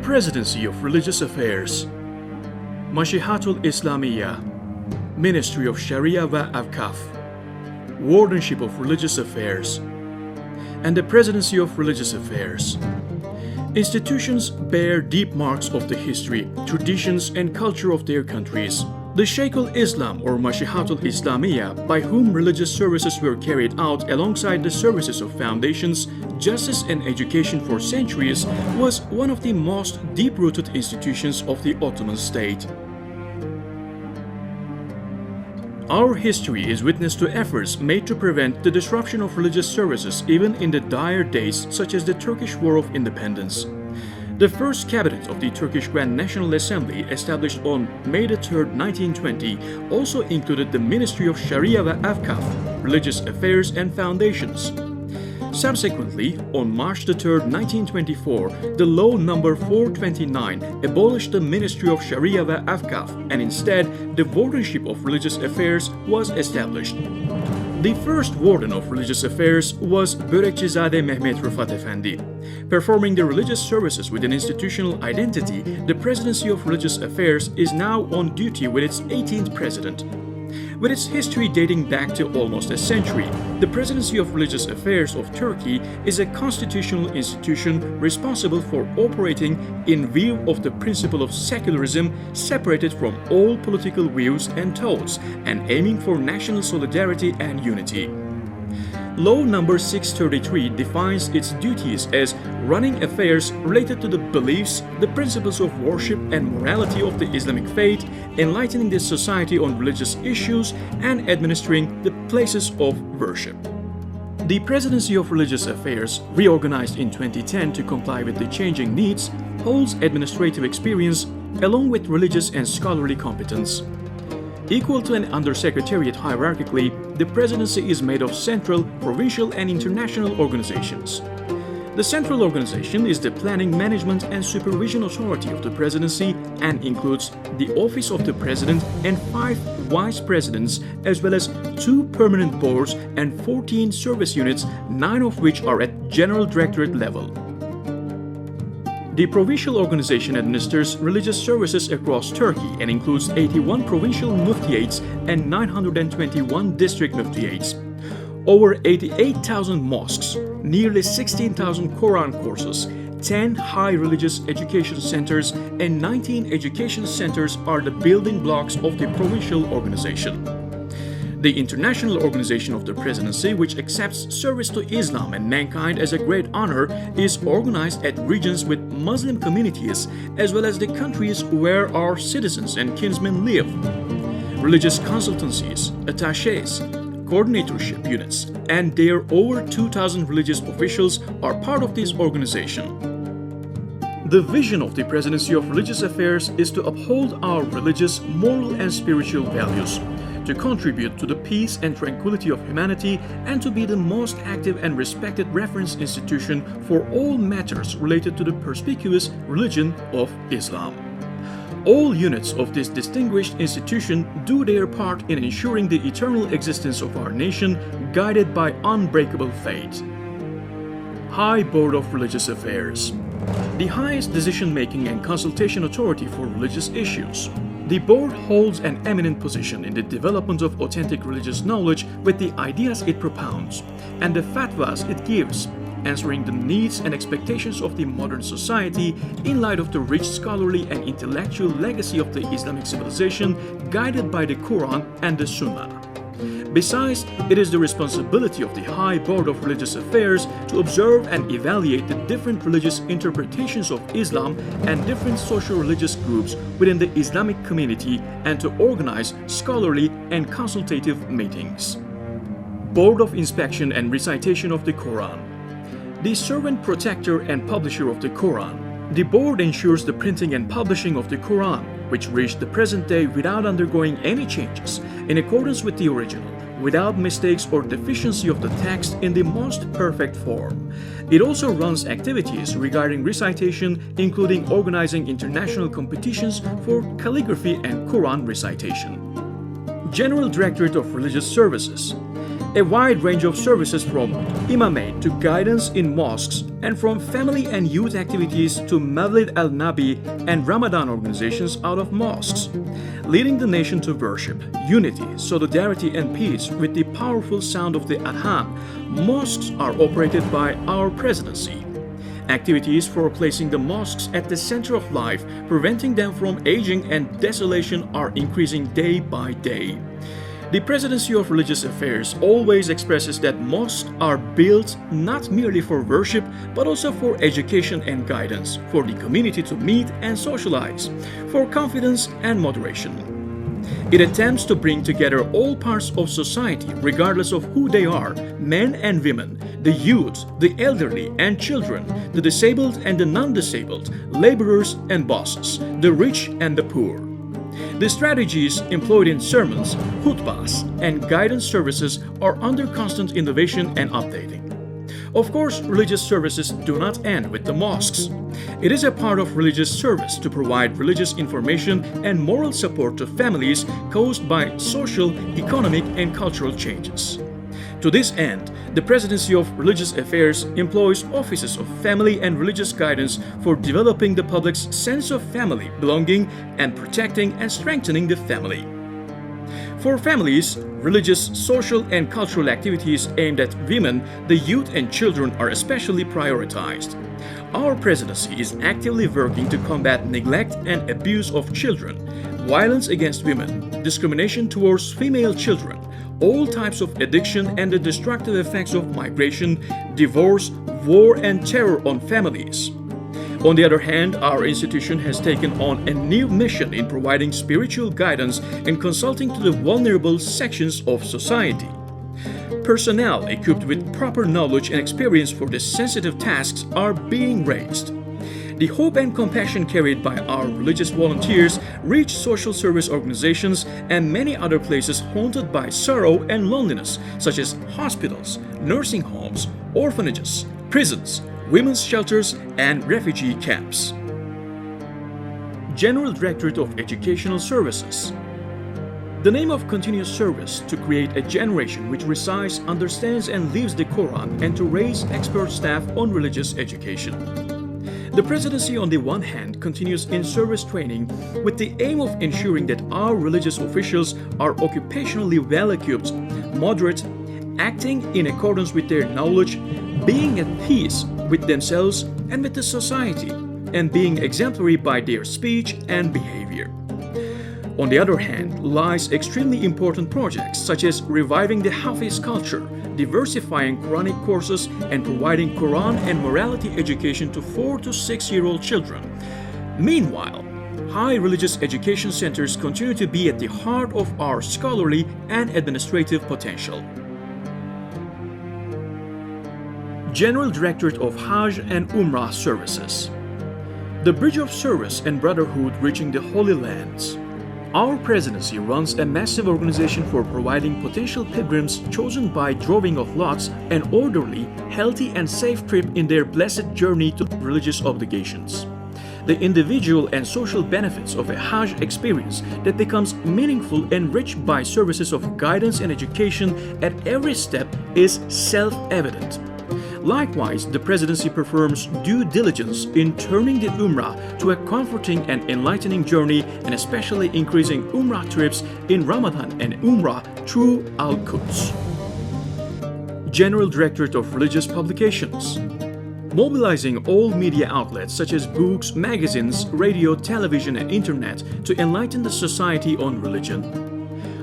Presidency of Religious Affairs, Mashihatul Islamiyya, Ministry of Sharia wa Avkaf, Wardenship of Religious Affairs, and the Presidency of Religious Affairs. Institutions bear deep marks of the history, traditions, and culture of their countries. The Sheikhul Islam or Mashihatul Islamiyya, by whom religious services were carried out alongside the services of foundations, justice and education for centuries, was one of the most deep-rooted institutions of the Ottoman state. Our history is witness to efforts made to prevent the disruption of religious services even in the dire days such as the Turkish War of Independence. The first cabinet of the Turkish Grand National Assembly, established on May 3, 1920, also included the Ministry of Sharia wa Avkaf, Religious Affairs and Foundations. Subsequently, on March 3, 1924, the Law No. 429 abolished the Ministry of Sharia wa Avkaf, and instead the Wardenship of Religious Affairs was established. The first Warden of Religious Affairs was Börekçizade Mehmet Rıfat Efendi. Performing the religious services with an institutional identity, the Presidency of Religious Affairs is now on duty with its 18th president. With its history dating back to almost a century, the Presidency of Religious Affairs of Turkey is a constitutional institution responsible for operating in view of the principle of secularism, separated from all political views and thoughts, and aiming for national solidarity and unity. Law No. 633 defines its duties as running affairs related to the beliefs, the principles of worship and morality of the Islamic faith, enlightening the society on religious issues, and administering the places of worship. The Presidency of Religious Affairs, reorganized in 2010 to comply with the changing needs, holds administrative experience along with religious and scholarly competence. Equal to an undersecretariat hierarchically, the presidency is made of central, provincial, and international organizations. The central organization is the planning, management, and supervision authority of the presidency and includes the office of the president and 5 vice presidents, as well as 2 permanent boards and 14 service units, 9 of which are at general directorate level. The provincial organization administers religious services across Turkey and includes 81 provincial muftiyates and 921 district muftiyates. Over 88,000 mosques, nearly 16,000 Quran courses, 10 high religious education centers, and 19 education centers are the building blocks of the provincial organization. The international organization of the presidency, which accepts service to Islam and mankind as a great honor, is organized at regions with Muslim communities as well as the countries where our citizens and kinsmen live. Religious consultancies, attachés, coordinatorship units, and their over 2,000 religious officials are part of this organization. The vision of the Presidency of Religious Affairs is to uphold our religious, moral, and spiritual values, to contribute to the peace and tranquility of humanity, and to be the most active and respected reference institution for all matters related to the perspicuous religion of Islam. All units of this distinguished institution do their part in ensuring the eternal existence of our nation, guided by unbreakable faith. High Board of Religious Affairs, the highest decision-making and consultation authority for religious issues. The board holds an eminent position in the development of authentic religious knowledge with the ideas it propounds and the fatwas it gives, answering the needs and expectations of the modern society in light of the rich scholarly and intellectual legacy of the Islamic civilization, guided by the Quran and the Sunnah. Besides, it is the responsibility of the High Board of Religious Affairs to observe and evaluate the different religious interpretations of Islam and different social-religious groups within the Islamic community and to organize scholarly and consultative meetings. Board of Inspection and Recitation of the Quran, the servant, protector, and publisher of the Quran. The board ensures the printing and publishing of the Quran, which reached the present day without undergoing any changes, in accordance with the original, without mistakes or deficiency of the text, in the most perfect form. It also runs activities regarding recitation, including organizing international competitions for calligraphy and Quran recitation. General Directorate of Religious Services. A wide range of services from imamate to guidance in mosques, and from family and youth activities to Mawlid al-Nabi and Ramadan organizations out of mosques, leading the nation to worship, unity, solidarity and peace with the powerful sound of the adhan. Mosques are operated by our presidency. Activities for placing the mosques at the center of life, preventing them from aging and desolation are increasing day by day. The Presidency of Religious Affairs always expresses that mosques are built not merely for worship, but also for education and guidance, for the community to meet and socialize, for confidence and moderation. It attempts to bring together all parts of society, regardless of who they are, men and women, the youth, the elderly and children, the disabled and the non-disabled, laborers and bosses, the rich and the poor. The strategies employed in sermons, khutbahs, and guidance services are under constant innovation and updating. Of course, religious services do not end with the mosques. It is a part of religious service to provide religious information and moral support to families caused by social, economic, and cultural changes. To this end, the Presidency of Religious Affairs employs offices of family and religious guidance for developing the public's sense of family belonging and protecting and strengthening the family. For families, religious, social, and cultural activities aimed at women, the youth, and children are especially prioritized. Our presidency is actively working to combat neglect and abuse of children, violence against women, discrimination towards female children, all types of addiction and the destructive effects of migration, divorce, war, and terror on families. On the other hand, our institution has taken on a new mission in providing spiritual guidance and consulting to the vulnerable sections of society. Personnel equipped with proper knowledge and experience for these sensitive tasks are being raised. The hope and compassion carried by our religious volunteers reach social service organizations and many other places haunted by sorrow and loneliness, such as hospitals, nursing homes, orphanages, prisons, women's shelters, and refugee camps. General Directorate of Educational Services. The name of continuous service to create a generation which recites, understands, and lives the Quran, and to raise expert staff on religious education. The Presidency, on the one hand, continues in-service training with the aim of ensuring that our religious officials are occupationally well-equipped, moderate, acting in accordance with their knowledge, being at peace with themselves and with the society, and being exemplary by their speech and behavior. On the other hand, lies extremely important projects such as reviving the Hafiz culture, diversifying Quranic courses, and providing Quran and morality education to 4 to 6-year-old children. Meanwhile, high religious education centers continue to be at the heart of our scholarly and administrative potential. General Directorate of Hajj and Umrah Services. The bridge of service and brotherhood reaching the Holy Lands. Our presidency runs a massive organization for providing potential pilgrims chosen by drawing of lots an orderly, healthy, and safe trip in their blessed journey to religious obligations. The individual and social benefits of a Hajj experience that becomes meaningful and rich by services of guidance and education at every step is self-evident. Likewise, the Presidency performs due diligence in turning the Umrah to a comforting and enlightening journey, and especially increasing Umrah trips in Ramadan and Umrah through Al-Quds. General Directorate of Religious Publications. Mobilizing all media outlets such as books, magazines, radio, television, and internet to enlighten the society on religion.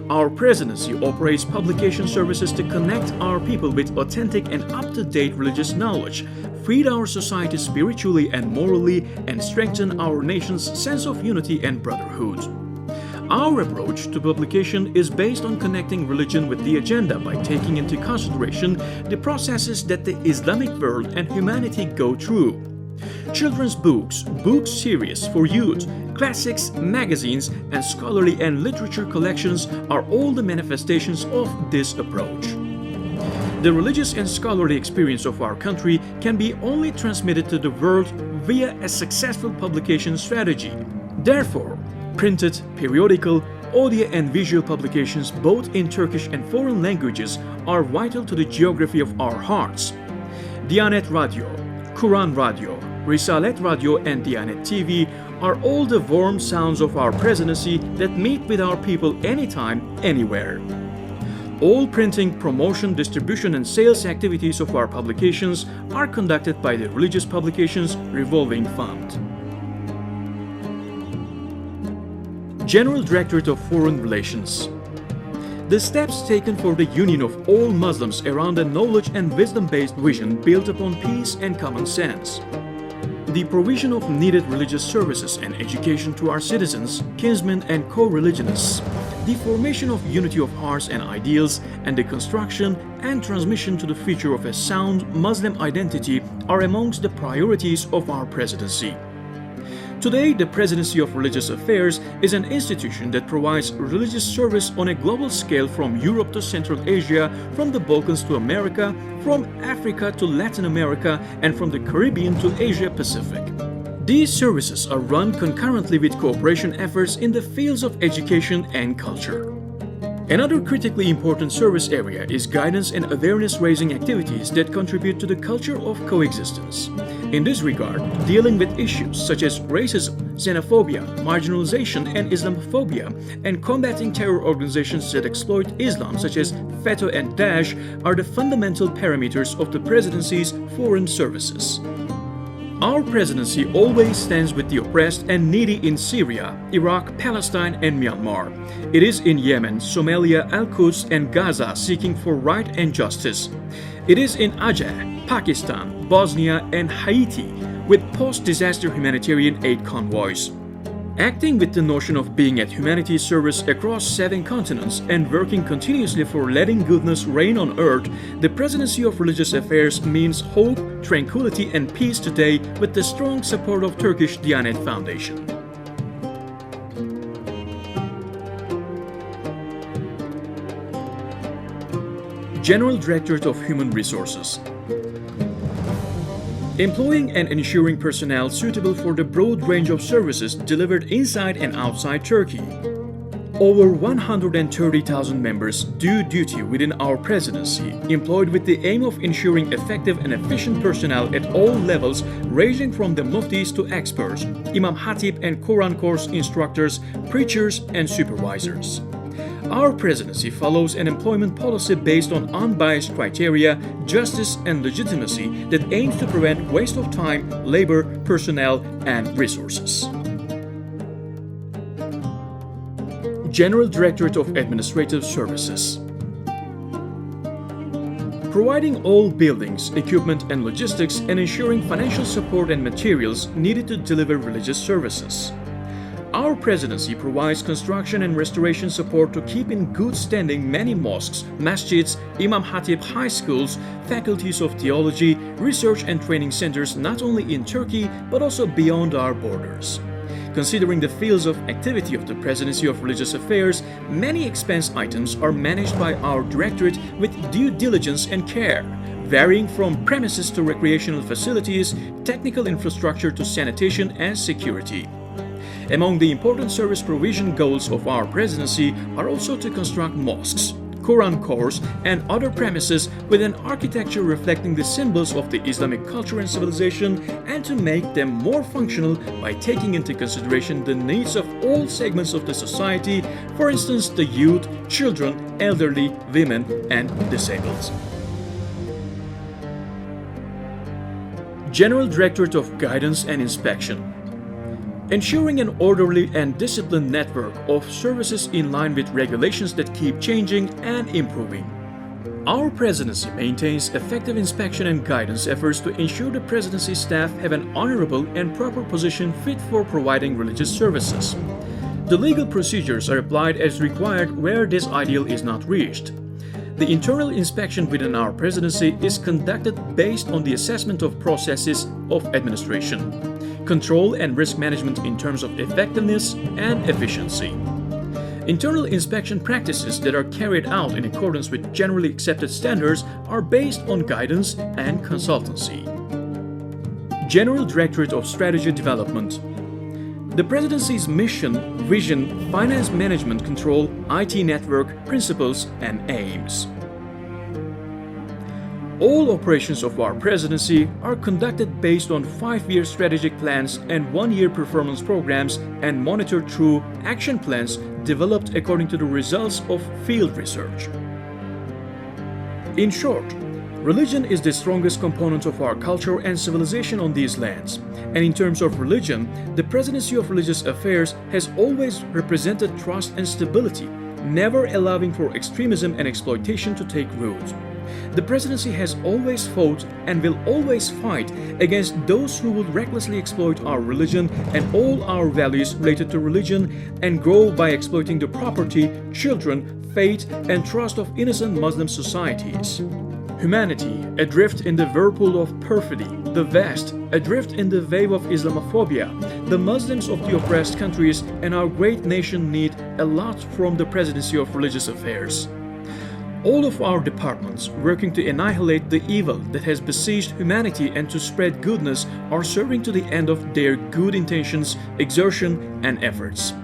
Our presidency operates publication services to connect our people with authentic and up-to-date religious knowledge, feed our society spiritually and morally, and strengthen our nation's sense of unity and brotherhood. Our approach to publication is based on connecting religion with the agenda by taking into consideration the processes that the Islamic world and humanity go through. Children's books, book series for youth, classics, magazines, and scholarly and literature collections are all the manifestations of this approach. The religious and scholarly experience of our country can be only transmitted to the world via a successful publication strategy. Therefore, printed, periodical, audio and visual publications both in Turkish and foreign languages are vital to the geography of our hearts. Diyanet Radio, Kur'an Radio, Risalet Radio and Diyanet TV are all the warm sounds of our presidency that meet with our people anytime, anywhere. All printing, promotion, distribution and sales activities of our publications are conducted by the Religious Publications Revolving Fund. General Directorate of Foreign Relations. The steps taken for the union of all Muslims around a knowledge and wisdom-based vision built upon peace and common sense. The provision of needed religious services and education to our citizens, kinsmen and co-religionists, the formation of unity of hearts and ideals, and the construction and transmission to the future of a sound Muslim identity are amongst the priorities of our presidency. Today, the Presidency of Religious Affairs is an institution that provides religious service on a global scale from Europe to Central Asia, from the Balkans to America, from Africa to Latin America, and from the Caribbean to Asia Pacific. These services are run concurrently with cooperation efforts in the fields of education and culture. Another critically important service area is guidance and awareness-raising activities that contribute to the culture of coexistence. In this regard, dealing with issues such as racism, xenophobia, marginalization and Islamophobia, and combating terror organizations that exploit Islam such as FETÖ and Daesh are the fundamental parameters of the Presidency's foreign services. Our presidency always stands with the oppressed and needy in Syria, Iraq, Palestine and Myanmar. It is in Yemen, Somalia, Al-Quds and Gaza seeking for right and justice. It is in Aceh, Pakistan, Bosnia and Haiti with post-disaster humanitarian aid convoys. Acting with the notion of being at humanity's service across 7 continents and working continuously for letting goodness reign on earth, the Presidency of Religious Affairs means hope, tranquility and peace today with the strong support of Turkish Diyanet Foundation. General Directorate of Human Resources. Employing and ensuring personnel suitable for the broad range of services delivered inside and outside Turkey. Over 130,000 members do duty within our presidency, employed with the aim of ensuring effective and efficient personnel at all levels, ranging from the muftis to experts, Imam Hatip and Quran course instructors, preachers and supervisors. Our presidency follows an employment policy based on unbiased criteria, justice and legitimacy that aims to prevent waste of time, labor, personnel and resources. General Directorate of Administrative Services. Providing all buildings, equipment and logistics and ensuring financial support and materials needed to deliver religious services. Our presidency provides construction and restoration support to keep in good standing many mosques, masjids, Imam Hatip high schools, faculties of theology, research and training centers not only in Turkey but also beyond our borders. Considering the fields of activity of the Presidency of Religious Affairs, many expense items are managed by our directorate with due diligence and care, varying from premises to recreational facilities, technical infrastructure to sanitation and security. Among the important service provision goals of our presidency are also to construct mosques, Quran course and other premises with an architecture reflecting the symbols of the Islamic culture and civilization, and to make them more functional by taking into consideration the needs of all segments of the society, for instance the youth, children, elderly, women and disabled. General Directorate of Guidance and Inspection. Ensuring an orderly and disciplined network of services in line with regulations that keep changing and improving. Our presidency maintains effective inspection and guidance efforts to ensure the presidency staff have an honorable and proper position fit for providing religious services. The legal procedures are applied as required where this ideal is not reached. The internal inspection within our presidency is conducted based on the assessment of processes of administration, control and risk management in terms of effectiveness and efficiency. Internal inspection practices that are carried out in accordance with generally accepted standards are based on guidance and consultancy. General Directorate of Strategy Development. The Presidency's mission, vision, finance management control, IT network, principles, and aims. All operations of our Presidency are conducted based on 5-year strategic plans and 1-year performance programs and monitored through action plans developed according to the results of field research. In short, religion is the strongest component of our culture and civilization on these lands. And in terms of religion, the Presidency of Religious Affairs has always represented trust and stability, never allowing for extremism and exploitation to take root. The Presidency has always fought and will always fight against those who would recklessly exploit our religion and all our values related to religion and grow by exploiting the property, children, faith, and trust of innocent Muslim societies. Humanity, adrift in the whirlpool of perfidy, the West, adrift in the wave of Islamophobia, the Muslims of the oppressed countries and our great nation need a lot from the Presidency of Religious Affairs. All of our departments working to annihilate the evil that has besieged humanity and to spread goodness are serving to the end of their good intentions, exertion, and efforts.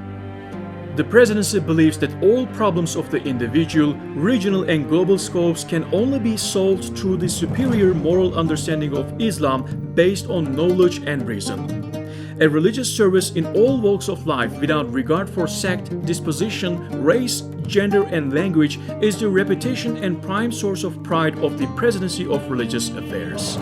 The Presidency believes that all problems of the individual, regional, and global scopes can only be solved through the superior moral understanding of Islam based on knowledge and reason. A religious service in all walks of life without regard for sect, disposition, race, gender, and language is the reputation and prime source of pride of the Presidency of Religious Affairs.